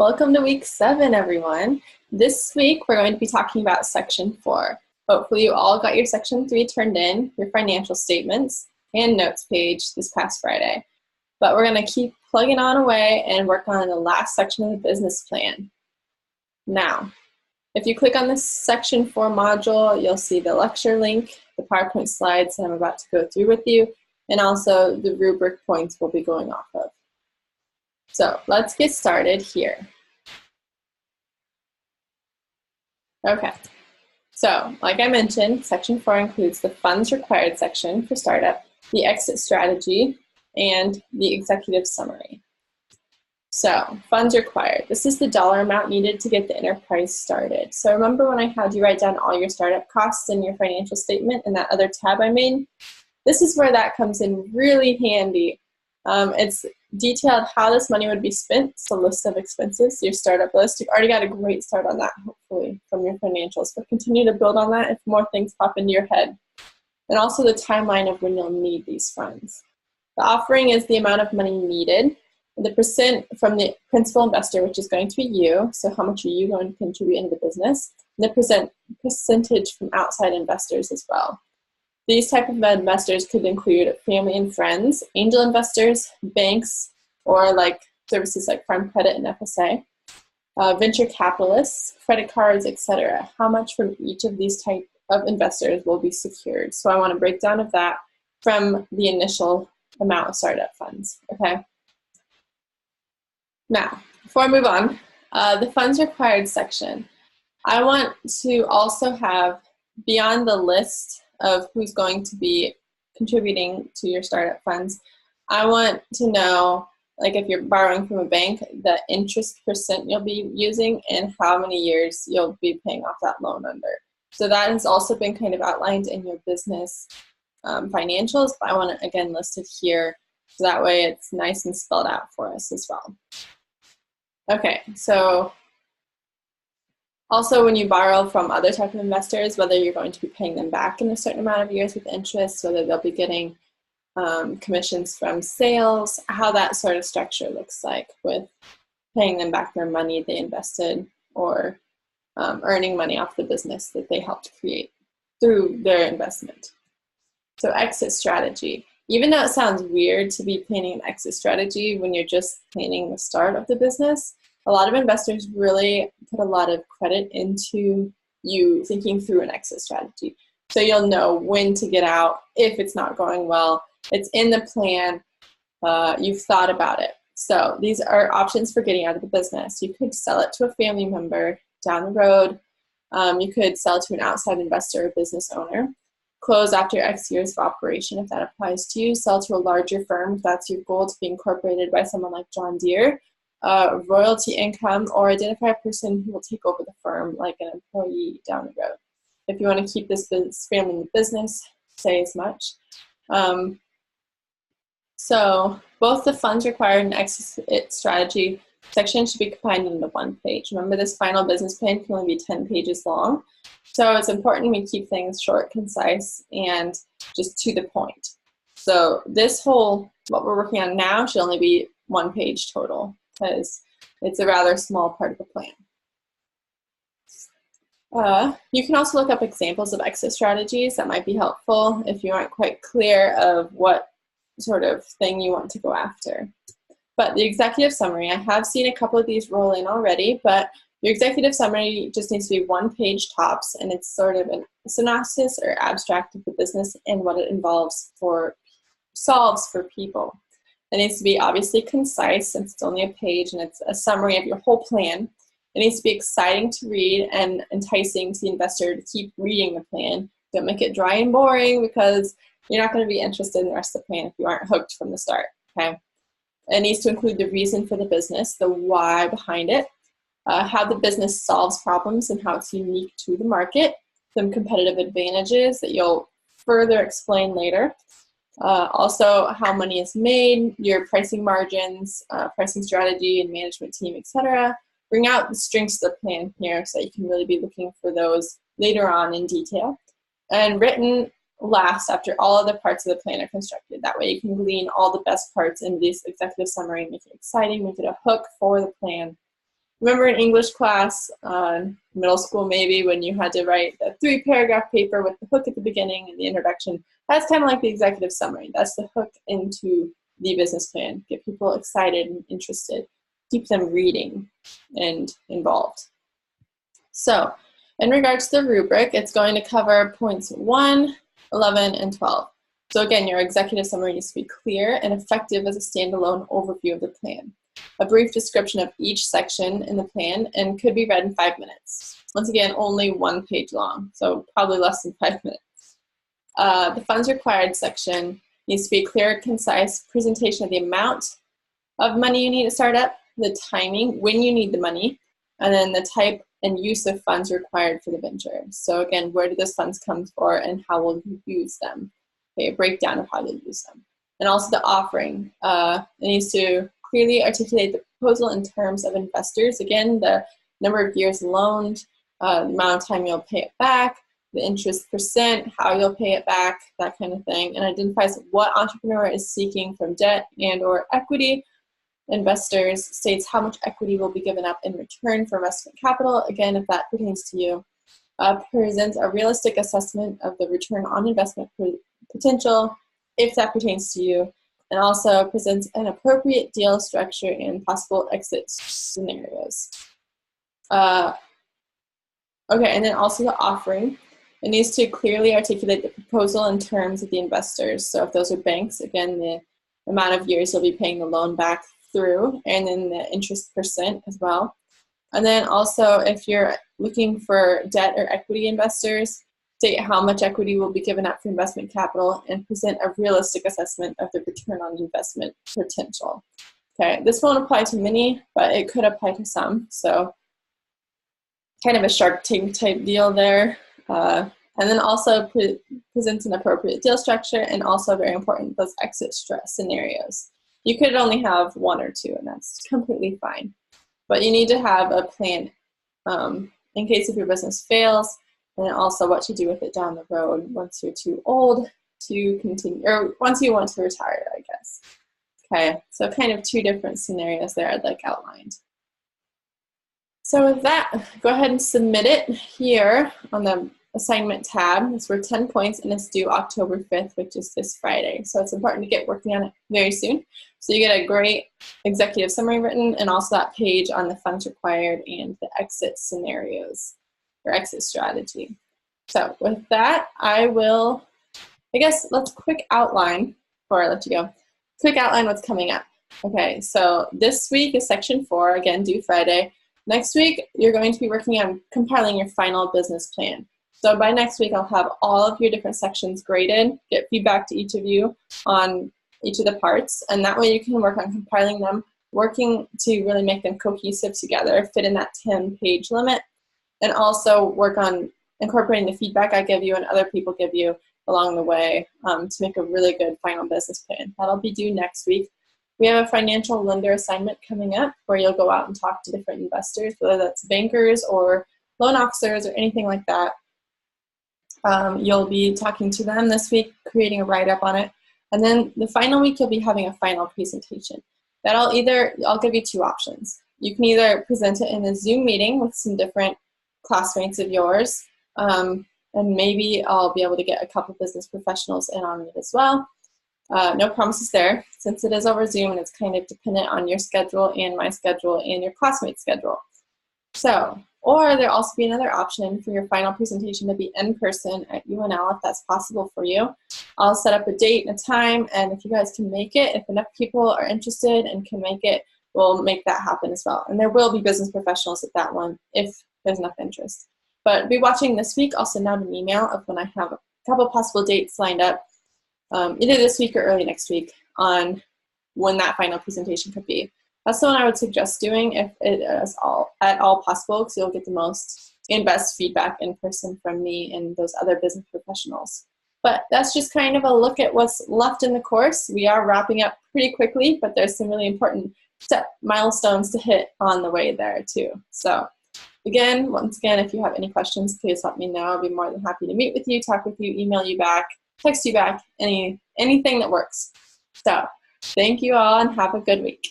Welcome to week 7, everyone. This week, we're going to be talking about section 4. Hopefully you all got your section 3 turned in, your financial statements, and notes page this past Friday. But we're going to keep plugging on away and work on the last section of the business plan. Now, if you click on this section 4 module, you'll see the lecture link, the PowerPoint slides that I'm about to go through with you, and also the rubric points we'll be going off of. So let's get started here. Okay, so like I mentioned, section 4 includes the funds required section for startup, the exit strategy, and the executive summary. So funds required. This is the dollar amount needed to get the enterprise started. So remember when I had you write down all your startup costs in your financial statement in that other tab I made? This is where that comes in really handy. It's detailed how this money would be spent. It's a list of expenses, your startup list. You've already got a great start on that, hopefully, from your financials. But continue to build on that if more things pop into your head. And also the timeline of when you'll need these funds. The offering is the amount of money needed. The percent from the principal investor, which is going to be you. So how much are you going to contribute into the business? And the percentage from outside investors as well. These type of investors could include family and friends, angel investors, banks, or like services like Farm Credit and FSA, venture capitalists, credit cards, etc. How much from each of these type of investors will be secured? So I want a breakdown of that from the initial amount of startup funds. Okay. Now, before I move on, the funds required section. I want to also have, beyond the list of who's going to be contributing to your startup funds, I want to know, like if you're borrowing from a bank, the interest percent you'll be using and how many years you'll be paying off that loan under. So that has also been kind of outlined in your business financials, but I want it again listed here so that way it's nice and spelled out for us as well. Okay, so also when you borrow from other type of investors, whether you're going to be paying them back in a certain amount of years with interest, whether they'll be getting commissions from sales, how that sort of structure looks like with paying them back their money they invested or earning money off the business that they helped create through their investment. So exit strategy. Even though it sounds weird to be planning an exit strategy when you're just planning the start of the business, a lot of investors really put a lot of credit into you thinking through an exit strategy. So you'll know when to get out if it's not going well. It's in the plan. You've thought about it. So these are options for getting out of the business. You could sell it to a family member down the road. You could sell it to an outside investor or business owner. Close after X years of operation if that applies to you. Sell to a larger firm if that's your goal, to be incorporated by someone like John Deere. Royalty income, or identify a person who will take over the firm like an employee down the road. If you want to keep this family in the business, say as much. So both the funds required and exit strategy section should be combined into one page. Remember, this final business plan can only be 10 pages long. So it's important we keep things short, concise, and just to the point. So this whole, what we're working on now, should only be 1 page total because it's a rather small part of the plan. You can also look up examples of exit strategies that might be helpful if you aren't quite clear of what sort of thing you want to go after. But the executive summary, I have seen a couple of these roll in already, but your executive summary just needs to be 1 page tops, and it's sort of a synopsis or abstract of the business and what it solves for people. It needs to be obviously concise since it's only a page and it's a summary of your whole plan. It needs to be exciting to read and enticing to the investor to keep reading the plan. Don't make it dry and boring because you're not going to be interested in the rest of the plan if you aren't hooked from the start. Okay. It needs to include the reason for the business, the why behind it, how the business solves problems and how it's unique to the market, some competitive advantages that you'll further explain later. Also, how money is made, your pricing margins, pricing strategy and management team, etc. Bring out the strengths of the plan here so that you can really be looking for those later on in detail. And written last after all other parts of the plan are constructed. That way you can glean all the best parts in this executive summary, make it exciting, make it a hook for the plan. remember in English class, middle school maybe, when you had to write a 3-paragraph paper with the hook at the beginning and the introduction? That's kind of like the executive summary. That's the hook into the business plan. Get people excited and interested. Keep them reading and involved. So in regards to the rubric, it's going to cover points 1, 11, and 12. So again, your executive summary needs to be clear and effective as a standalone overview of the plan. A brief description of each section in the plan and could be read in 5 minutes. Once again, only 1 page long, so probably less than 5 minutes. The funds required section needs to be a clear, concise presentation of the amount of money you need to start up, the timing, when you need the money, and then the type and use of funds required for the venture. So again, where do those funds come for and how will you use them? Okay, a breakdown of how you'll use them. And also the offering. It needs to clearly articulate the proposal in terms of investors. Again, the number of years loaned, the amount of time you'll pay it back, the interest percent, how you'll pay it back, that kind of thing, and identifies what entrepreneur is seeking from debt and or equity. Investors states how much equity will be given up in return for investment capital, again, if that pertains to you. Presents a realistic assessment of the return on investment potential, if that pertains to you, and also presents an appropriate deal structure and possible exit scenarios. Okay, and then also the offering. It needs to clearly articulate the proposal in terms of the investors. So if those are banks, again, the amount of years you'll be paying the loan back through, and then the interest percent as well. And then also, if you're looking for debt or equity investors, state how much equity will be given up for investment capital and present a realistic assessment of the return on investment potential. Okay, this won't apply to many, but it could apply to some. So kind of a Shark Tank type deal there. And then also presents an appropriate deal structure, and also very important, those exit stress scenarios. You could only have 1 or 2, and that's completely fine. But you need to have a plan in case if your business fails, and also what to do with it down the road once you're too old to continue, or once you want to retire, I guess. Okay, so kind of 2 different scenarios there I'd like outlined. So with that, go ahead and submit it here on the assignment tab. It's for 10 points, and it's due October 5th, which is this Friday. So it's important to get working on it very soon. So you get a great executive summary written, and also that page on the funds required and the exit scenarios or exit strategy. So with that, let's quick outline before I let you go. Quick outline what's coming up. Okay, so this week is section 4, again, due Friday. Next week, you're going to be working on compiling your final business plan. So by next week, I'll have all of your different sections graded, get feedback to each of you on each of the parts, and that way you can work on compiling them, working to really make them cohesive together, fit in that 10-page limit, and also work on incorporating the feedback I give you and other people give you along the way to make a really good final business plan. That'll be due next week. We have a financial lender assignment coming up where you'll go out and talk to different investors, whether that's bankers or loan officers or anything like that. You'll be talking to them this week, creating a write-up on it. And then the final week, you'll be having a final presentation. I'll give you 2 options. You can either present it in a Zoom meeting with some different classmates of yours, and maybe I'll be able to get a couple business professionals in on it as well. No promises there, since it is over Zoom and it's kind of dependent on your schedule and my schedule and your classmate's schedule. So, or there'll also be another option for your final presentation to be in person at UNL if that's possible for you. I'll set up a date and a time, and if you guys can make it, if enough people are interested and can make it, we'll make that happen as well. And there will be business professionals at that one if there's enough interest. But be watching this week. I'll send out an email of when I have a couple possible dates lined up, either this week or early next week, on when that final presentation could be. That's the one I would suggest doing if it is at all possible, because you'll get the most and best feedback in person from me and those other business professionals. But that's just kind of a look at what's left in the course. We are wrapping up pretty quickly, but there's some really important milestones to hit on the way there too. So again, once again, if you have any questions, please let me know. I'll be more than happy to meet with you, talk with you, email you back, text you back, anything that works. So thank you all and have a good week.